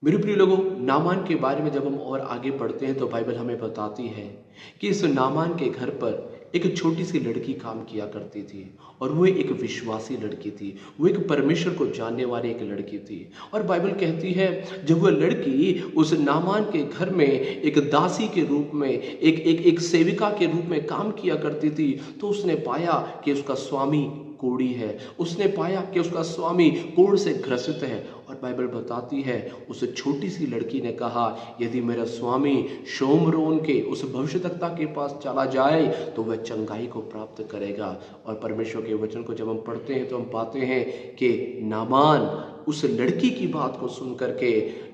मेरे प्रिय लोगों, नामान के बारे में जब हम और आगे पढ़ते हैं तो बाइबल हमें बताती है कि इस नामान के घर पर एक छोटी सी लड़की काम किया करती थी और वो एक विश्वासी लड़की थी। वो एक परमेश्वर को जानने वाली एक लड़की थी। और बाइबल कहती है जब वह लड़की उस नामान के घर में एक दासी के रूप में एक सेविका के रूप में काम किया करती थी, तो उसने पाया कि उसका स्वामी कोढ़ी है। उसने पाया कि उसका स्वामी कोढ़ से ग्रसित है। और बाइबल बताती है उस छोटी सी लड़की ने कहा, यदि मेरा स्वामी शोमरोन के उस भविष्यद्वक्ता के पास चला जाए तो वह चंगाई को प्राप्त करेगा। और परमेश्वर के वचन को जब हम पढ़ते हैं तो हम पाते हैं कि नामान उस लड़की की बात को सुन करके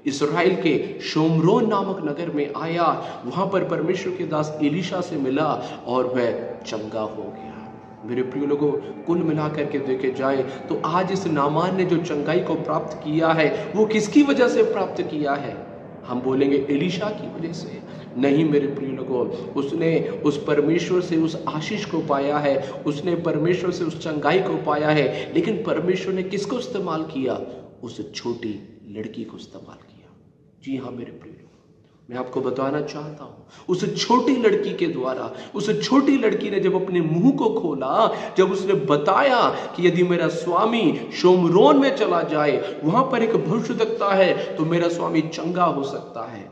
इस्राएल के शोमरोन नामक नगर में आया। वहां पर परमेश्वर के दास एलीशा से मिला और वह चंगा हो गया। मेरे प्रिय लोगों, कुल मिलाकर के देखे जाए तो आज इस नामान ने जो चंगाई को प्राप्त किया है वो किसकी वजह से प्राप्त किया है? हम बोलेंगे एलीशा की वजह से। नहीं मेरे प्रिय लोगों, उसने उस परमेश्वर से उस आशीष को पाया है, उसने परमेश्वर से उस चंगाई को पाया है। लेकिन परमेश्वर ने किसको इस्तेमाल किया? उस छोटी लड़की को इस्तेमाल किया। जी हाँ मेरे प्रिय लोगों, मैं आपको बताना चाहता हूं उस छोटी लड़की के द्वारा, उस छोटी लड़की ने जब अपने मुंह को खोला, जब उसने बताया कि यदि मेरा स्वामी शोमरोन में चला जाए, वहां पर एक भविष्यद्वक्ता है, तो मेरा स्वामी चंगा हो सकता है।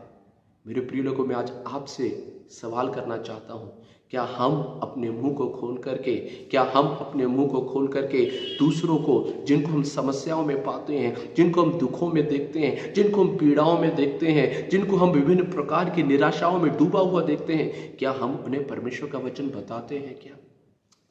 मेरे प्रिय लोगों, मैं आज आपसे सवाल करना चाहता हूं, क्या हम अपने मुंह को खोल करके, दूसरों को, जिनको हम समस्याओं में पाते हैं, जिनको हम दुखों में देखते हैं, जिनको हम पीड़ाओं में देखते हैं, जिनको हम विभिन्न प्रकार की निराशाओं में डूबा हुआ देखते हैं, क्या हम उन्हें परमेश्वर का वचन बताते हैं? क्या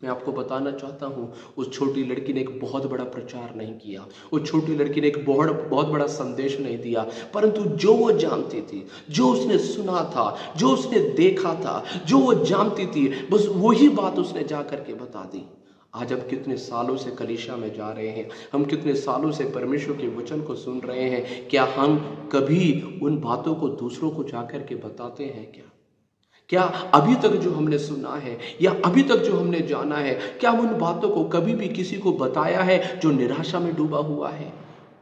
मैं आपको बताना चाहता हूं, उस छोटी लड़की ने एक बहुत बड़ा प्रचार नहीं किया, उस छोटी लड़की ने एक बहुत बड़ा संदेश नहीं दिया, परंतु जो वो जानती थी, जो उसने सुना था, जो उसने देखा था, जो वो जानती थी, बस वही बात उसने जा करके बता दी। आज हम कितने सालों से कलीसिया में जा रहे हैं, हम कितने सालों से परमेश्वर के वचन को सुन रहे हैं, क्या हम कभी उन बातों को दूसरों को जाकर के बताते हैं? क्या अभी तक जो हमने सुना है या अभी तक जो हमने जाना है, क्या हम उन बातों को कभी भी किसी को बताया है जो निराशा में डूबा हुआ है?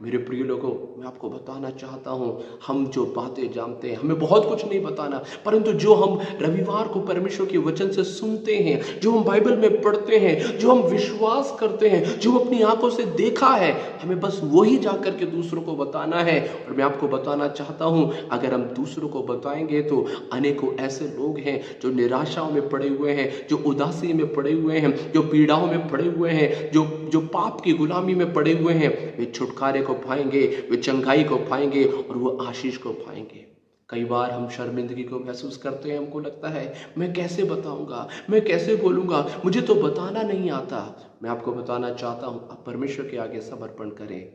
मेरे प्रिय लोगों, मैं आपको बताना चाहता हूं, हम जो बातें जानते हैं, हमें बहुत कुछ नहीं बताना, परंतु जो हम रविवार को परमेश्वर के वचन से सुनते हैं, जो हम बाइबल में पढ़ते हैं, जो हम विश्वास करते हैं, जो अपनी आंखों से देखा है, हमें बस वही जाकर के दूसरों को बताना है। और मैं आपको बताना चाहता हूं, अगर हम दूसरों को बताएंगे तो अनेकों ऐसे लोग हैं जो निराशाओं में पड़े हुए हैं, जो उदासी में पड़े हुए हैं, जो पीड़ाओं में पड़े हुए हैं, जो पाप की गुलामी में पड़े हुए हैं, वे छुटकारे को पाएंगे, वे चंगाई को पाएंगे और वो आशीष को पाएंगे। कई बार हम शर्मिंदगी को महसूस करते हैं, हमको लगता है मैं कैसे बताऊंगा, मैं कैसे बोलूंगा, मुझे तो बताना नहीं आता। मैं आपको बताना चाहता हूं, आप परमेश्वर के आगे समर्पण करें।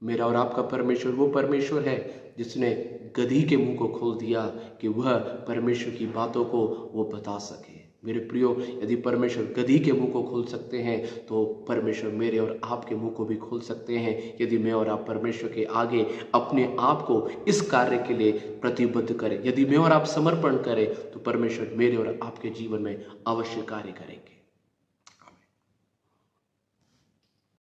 मेरा और आपका परमेश्वर वो परमेश्वर है जिसने गधी के मुंह को खोल दिया कि वह परमेश्वर की बातों को वो बता सके। मेरे प्रियो, यदि परमेश्वर गधी के मुंह को खोल सकते हैं तो परमेश्वर मेरे और आपके मुंह को भी खोल सकते हैं। यदि मैं और आप परमेश्वर के आगे अपने आप को इस कार्य के लिए प्रतिबद्ध करें, यदि मैं और आप समर्पण करें, तो परमेश्वर मेरे और आपके जीवन में अवश्य कार्य करेंगे।